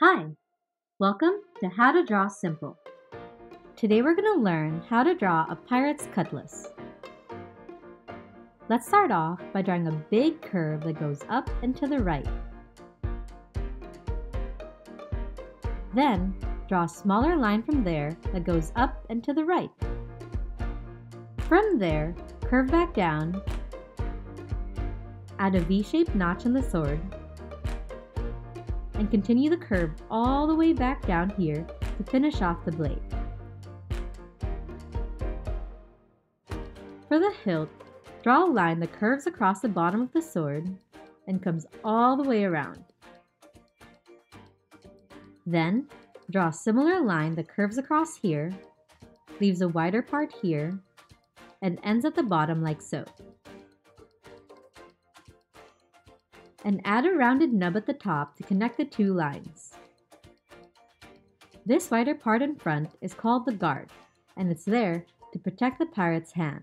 Hi, welcome to How to Draw Simple. Today we're going to learn how to draw a pirate's cutlass. Let's start off by drawing a big curve that goes up and to the right. Then, draw a smaller line from there that goes up and to the right. From there, curve back down, add a V-shaped notch in the sword, and continue the curve all the way back down here to finish off the blade. For the hilt, draw a line that curves across the bottom of the sword and comes all the way around. Then, draw a similar line that curves across here, leaves a wider part here, and ends at the bottom like so. And add a rounded nub at the top to connect the two lines. This wider part in front is called the guard, and it's there to protect the pirate's hand.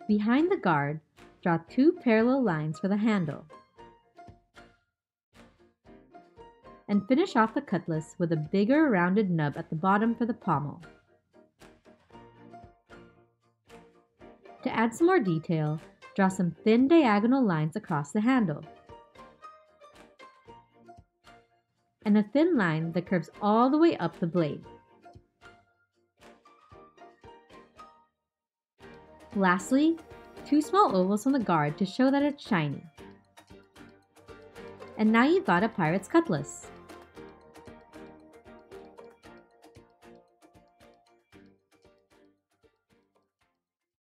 Behind the guard, draw two parallel lines for the handle. And finish off the cutlass with a bigger rounded nub at the bottom for the pommel. To add some more detail, draw some thin diagonal lines across the handle, and a thin line that curves all the way up the blade. Lastly, two small ovals on the guard to show that it's shiny. And now you've got a pirate's cutlass.